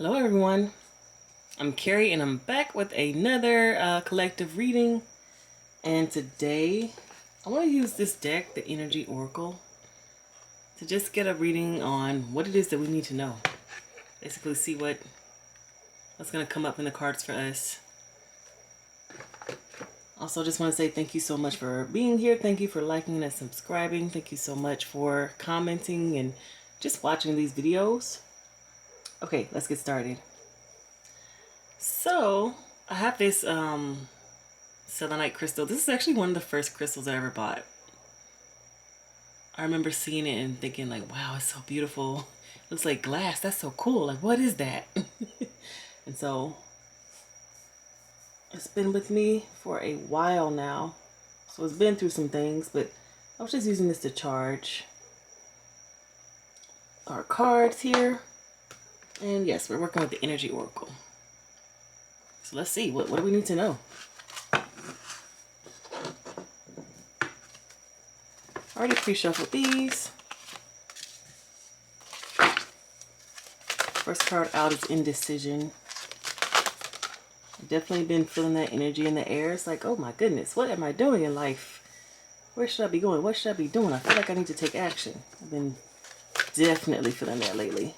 Hello everyone, I'm Carrie and I'm back with another collective reading, and today I want to use this deck, the Energy Oracle, to just get a reading on what it is that we need to know. Basically see what's going to come up in the cards for us. Also just want to say thank you so much for being here. Thank you for liking and subscribing. Thank you so much for commenting and just watching these videos. Okay, let's get started. So I have this selenite crystal. This is actually one of the first crystals I ever bought. I remember seeing it and thinking like, wow, it's so beautiful. It looks like glass. That's so cool. Like, what is that? And so it's been with me for a while now. So it's been through some things, but I was just using this to charge our cards here. And yes, we're working with the Energy Oracle. So let's see, what do we need to know? Already pre-shuffled these. First card out is Indecision. I've definitely been feeling that energy in the air. It's like, oh my goodness, what am I doing in life? Where should I be going? What should I be doing? I feel like I need to take action. I've been definitely feeling that lately.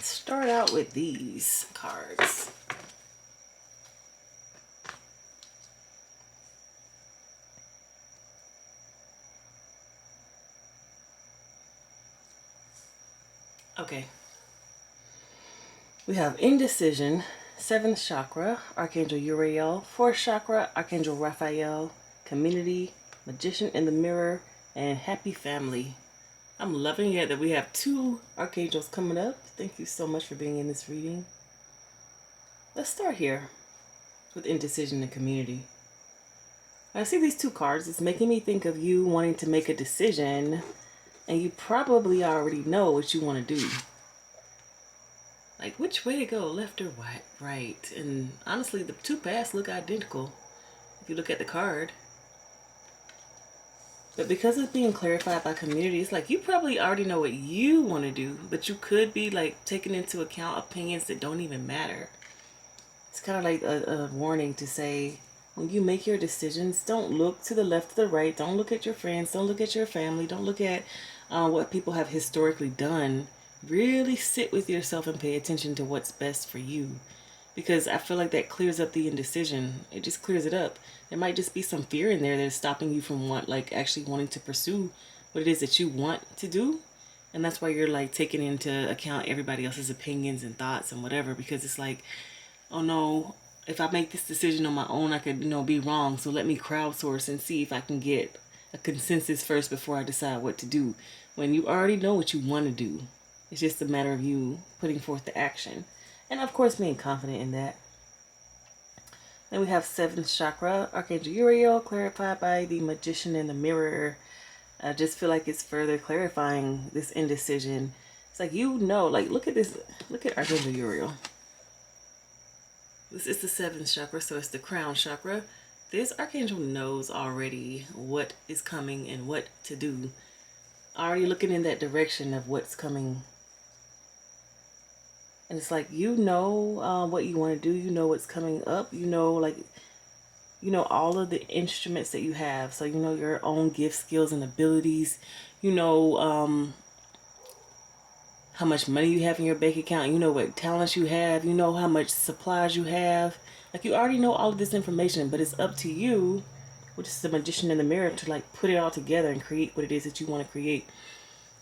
Start out with these cards. Okay. We have Indecision, 7th chakra, Archangel Uriel, 4th chakra, Archangel Raphael, Community, Magician in the Mirror, and Happy Family. I'm loving it that we have 2 archangels coming up. Thank you so much for being in this reading. Let's start here with Indecision and Community. When I see these 2 cards, it's making me think of you wanting to make a decision, and you probably already know what you want to do. Like, which way to go, left or right? And honestly, the 2 paths look identical if you look at the card. But because it's being clarified by Community, it's like you probably already know what you want to do, but you could be like taking into account opinions that don't even matter. It's kind of like a warning to say, when you make your decisions, don't look to the left or the right. Don't look at your friends. Don't look at your family. Don't look at what people have historically done. Really sit with yourself and pay attention to what's best for you. Because I feel like that clears up the indecision. It just clears it up. There might just be some fear in there that's stopping you from actually wanting to pursue what it is that you want to do. And that's why you're like taking into account everybody else's opinions and thoughts and whatever. Because it's like, oh no, if I make this decision on my own, I could, be wrong. So let me crowdsource and see if I can get a consensus first before I decide what to do. When you already know what you want to do. It's just a matter of you putting forth the action. And of course, being confident in that. Then we have 7th chakra, Archangel Uriel, clarified by the Magician in the Mirror. I just feel like it's further clarifying this indecision. It's like, like, look at this. Look at Archangel Uriel. This is the 7th chakra, so it's the crown chakra. This archangel knows already what is coming and what to do. Already looking in that direction of what's coming. And it's like, what you want to do. You know what's coming up. You know all of the instruments that you have. So you know your own gifts, skills, and abilities. You know how much money you have in your bank account. You know what talents you have. You know how much supplies you have. Like, you already know all of this information, but it's up to you, which is the Magician in the Mirror, to like put it all together and create what it is that you want to create.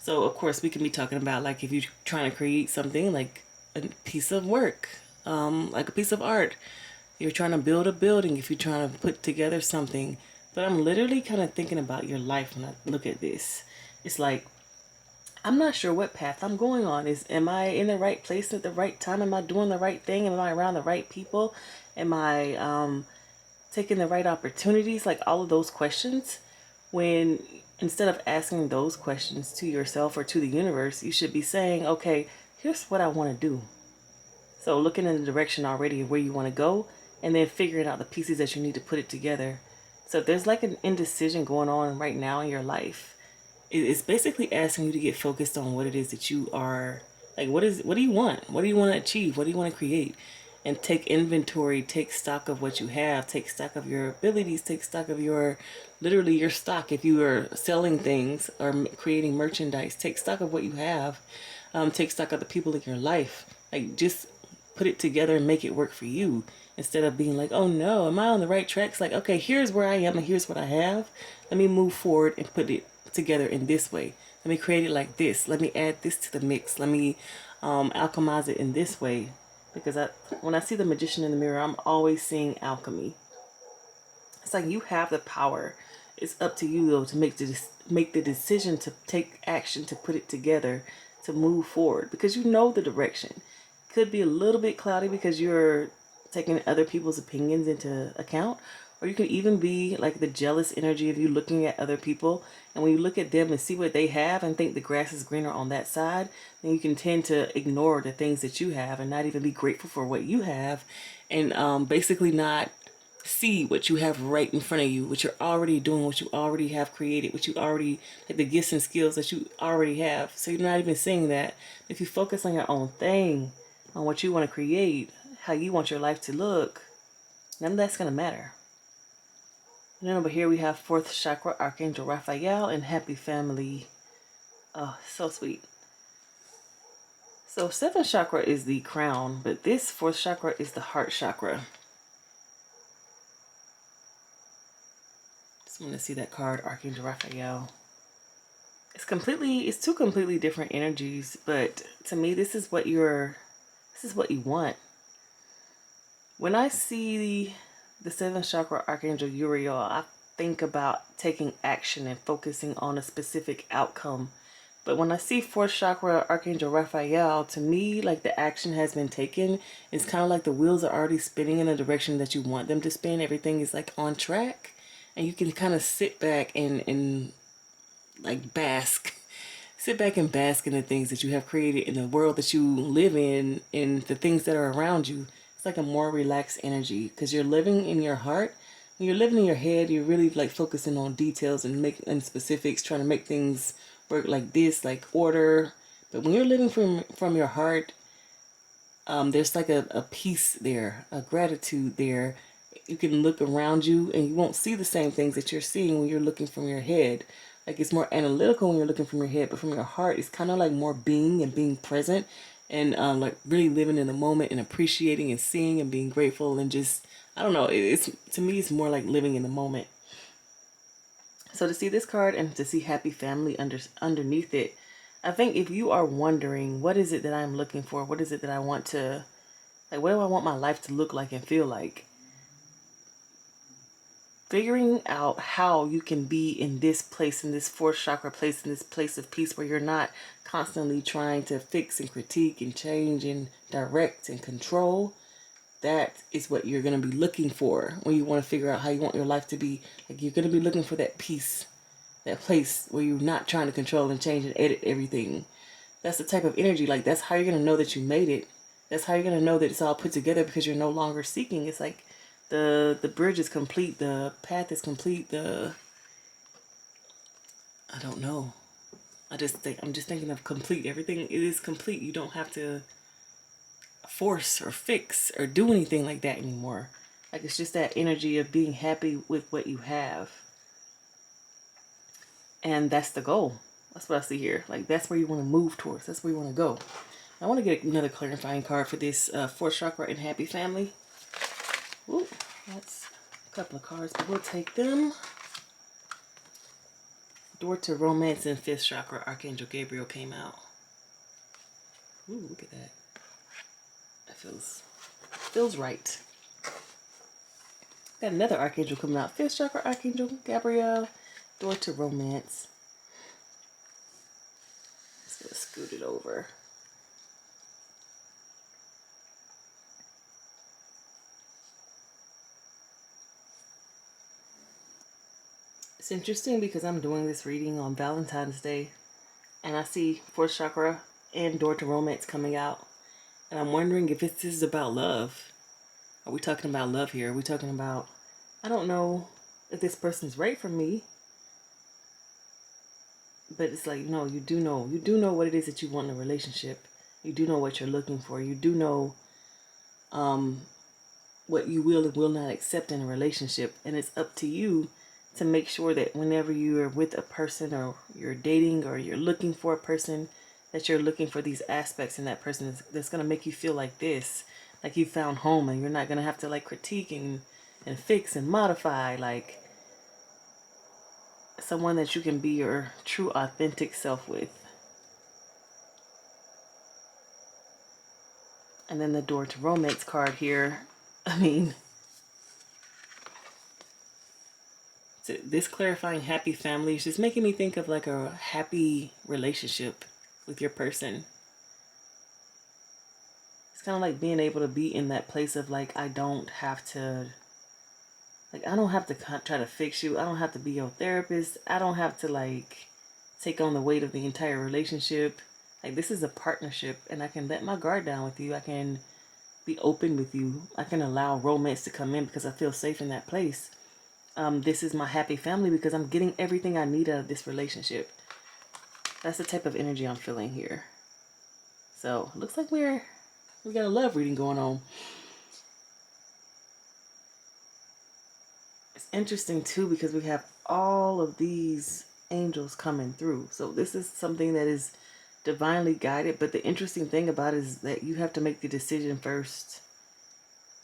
So of course we can be talking about, like, if you're trying to create something like a piece of work, like a piece of art. You're trying to build a building, if you're trying to put together something. But I'm literally kind of thinking about your life when I look at this. It's like, I'm not sure what path I'm going on. Am I in the right place at the right time? Am I doing the right thing? Am I around the right people? Am I taking the right opportunities? Like, all of those questions. When instead of asking those questions to yourself or to the universe, you should be saying, okay, here's what I want to do. So looking in the direction already of where you want to go, and then figuring out the pieces that you need to put it together So if there's like an indecision going on right now in your life, it's basically asking you to get focused on what it is that you are like. What do you want? What do you want to achieve? What do you want to create? And take inventory, take stock of what you have, take stock of your abilities, take stock of your, literally your stock. If you are selling things or creating merchandise, take stock of what you have. Take stock of the people in your life. Like, just put it together and make it work for you, instead of being like, oh no, am I on the right tracks? Like, okay, here's where I am and here's what I have. Let me move forward and put it together in this way. Let me create it like this. Let me add this to the mix. Let me alchemize it in this way. Because when I see the magician in the mirror, I'm always seeing alchemy. It's like you have the power. It's up to you though to make the decision, to take action, to put it together, to move forward, because you know the direction. Could be a little bit cloudy because you're taking other people's opinions into account, or you could even be like the jealous energy of you looking at other people, and when you look at them and see what they have and think the grass is greener on that side, then you can tend to ignore the things that you have and not even be grateful for what you have, and basically not see what you have right in front of you, what you're already doing, what you already have created, what you already, like the gifts and skills that you already have. So you're not even seeing that. If you focus on your own thing, on what you want to create, how you want your life to look, none of that's going to matter. And then over here we have fourth chakra, Archangel Raphael, and happy family. Oh, so sweet. So seventh chakra is the crown, but this fourth chakra is the heart chakra. Just want to see that card, Archangel Raphael. It's two completely different energies, but to me this is what you want. When I see the seventh chakra, Archangel Uriel, I think about taking action and focusing on a specific outcome. But when I see fourth chakra, Archangel Raphael, to me, like the action has been taken. It's kind of like the wheels are already spinning in the direction that you want them to spin. Everything is like on track, and you can kind of sit back and like bask. Sit back and bask in the things that you have created, in the world that you live in the things that are around you. It's like a more relaxed energy because you're living in your heart. When you're living in your head, you're really like focusing on details and specifics, trying to make things work like this, like order. But when you're living from your heart, there's like a peace there, a gratitude there. You can look around you and you won't see the same things that you're seeing when you're looking from your head. Like, it's more analytical when you're looking from your head, but from your heart, it's kind of like more being and being present, and like really living in the moment and appreciating and seeing and being grateful, and just, I don't know, it's, to me, it's more like living in the moment. So to see this card and to see happy family underneath it, I think if you are wondering, what is it that I'm looking for? What is it that I want to, like, what do I want my life to look like and feel like? Figuring out how you can be in this place, in this fourth chakra place, in this place of peace where you're not constantly trying to fix and critique and change and direct and control. That is what you're going to be looking for when you want to figure out how you want your life to be. Like, you're going to be looking for that peace, that place where you're not trying to control and change and edit everything. That's the type of energy. Like, that's how you're going to know that you made it. That's how you're going to know that it's all put together, because you're no longer seeking. It's like the bridge is complete, the path is complete, I don't know. I'm just thinking of complete. Everything, it is complete. You don't have to force or fix or do anything like that anymore. Like, it's just that energy of being happy with what you have. And that's the goal. That's what I see here. Like, that's where you want to move towards. That's where you want to go. I want to get another clarifying card for this fourth chakra and happy family. Ooh, that's a couple of cards, but we'll take them. Door to Romance and fifth chakra, Archangel Gabriel came out. Ooh, look at that. That feels right. Got another Archangel coming out. Fifth chakra, Archangel Gabriel. Door to Romance. Just gonna scoot it over. It's interesting because I'm doing this reading on Valentine's Day, and I see fourth chakra and Door to Romance coming out, and I'm wondering if this is about love. Are we talking about love here? Are we talking about, I don't know. if this person's right for me. But it's like, no, you do know what it is that you want in a relationship. You do know what you're looking for. You do know what you will and will not accept in a relationship. And it's up to you to make sure that whenever you are with a person, or you're dating, or you're looking for a person, that you're looking for these aspects in that person that's going to make you feel like this, like you found home, and you're not going to have to like critique and fix and modify, like someone that you can be your true authentic self with. And then the door to romance card here. I mean, this clarifying happy family is just making me think of like a happy relationship with your person. It's kind of like being able to be in that place of like, I don't have to try to fix you. I don't have to be your therapist. I don't have to like take on the weight of the entire relationship. Like, this is a partnership, and I can let my guard down with you. I can be open with you. I can allow romance to come in because I feel safe in that place. This is my happy family because I'm getting everything I need out of this relationship. That's the type of energy I'm feeling here. So, looks like we got a love reading going on. It's interesting too because we have all of these angels coming through. So this is something that is divinely guided. But the interesting thing about it is that you have to make the decision first.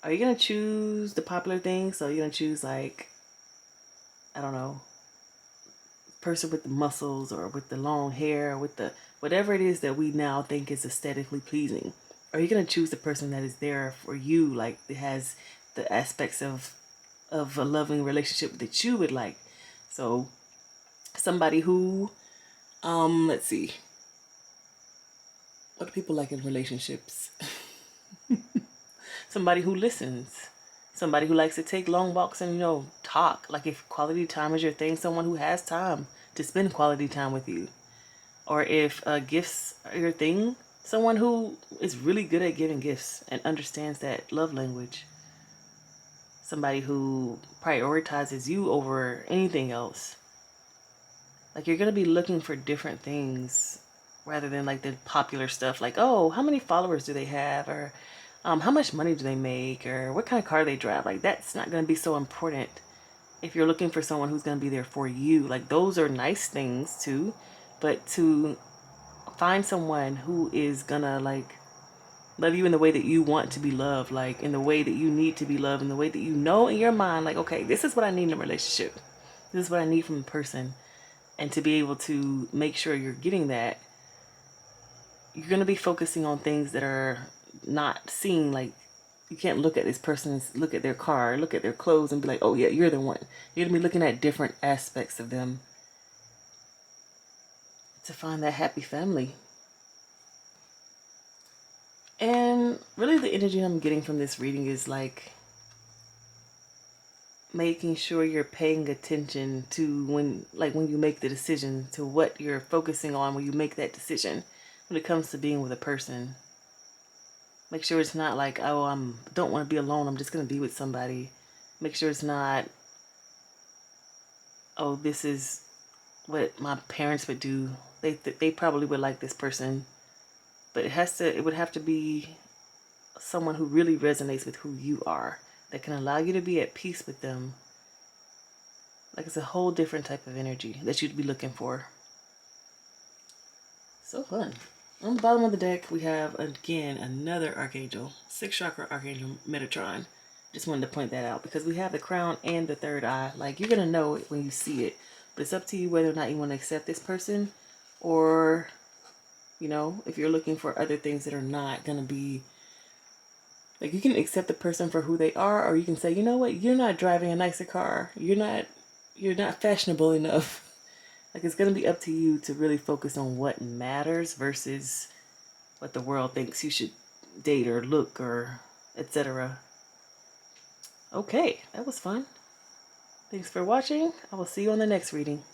Are you going to choose the popular thing? So you're going to choose like, I don't know, person with the muscles, or with the long hair, or with the whatever it is that we now think is aesthetically pleasing. Or are you going to choose the person that is there for you, like it has the aspects of a loving relationship that you would like? So somebody who let's see, what do people like in relationships? Somebody who listens, somebody who likes to take long walks and talk. Like, if quality time is your thing, someone who has time to spend quality time with you. Or if gifts are your thing, someone who is really good at giving gifts and understands that love language. Somebody who prioritizes you over anything else. Like, you're going to be looking for different things rather than like the popular stuff. Like, oh, how many followers do they have? Or how much money do they make? Or what kind of car they drive? Like, that's not going to be so important if you're looking for someone who's going to be there for you. Like, those are nice things too. But to find someone who is going to like love you in the way that you want to be loved, like in the way that you need to be loved, in the way that you know in your mind, like, okay, this is what I need in a relationship. This is what I need from a person. And to be able to make sure you're getting that, you're going to be focusing on things that are not seen. Like, you can't look at this person, look at their car, look at their clothes and be like, oh yeah, you're the one. You're going to be looking at different aspects of them to find that happy family. And really the energy I'm getting from this reading is like making sure you're paying attention to when you make the decision, to what you're focusing on when you make that decision when it comes to being with a person. Make sure it's not like, oh, I don't want to be alone, I'm just going to be with somebody. Make sure it's not, oh, this is what my parents would do. They probably would like this person. But it would have to be someone who really resonates with who you are, that can allow you to be at peace with them. Like, it's a whole different type of energy that you'd be looking for. So fun. On the bottom of the deck, we have, again, another Archangel. 6th chakra Archangel Metatron. Just wanted to point that out because we have the crown and the third eye. Like, you're going to know it when you see it. But it's up to you whether or not you want to accept this person, or, if you're looking for other things that are not going to be, like, you can accept the person for who they are, or you can say, you know what, you're not driving a nicer car. You're not fashionable enough. Like, it's going to be up to you to really focus on what matters versus what the world thinks you should date or look or etc. Okay, that was fun. Thanks for watching. I will see you on the next reading.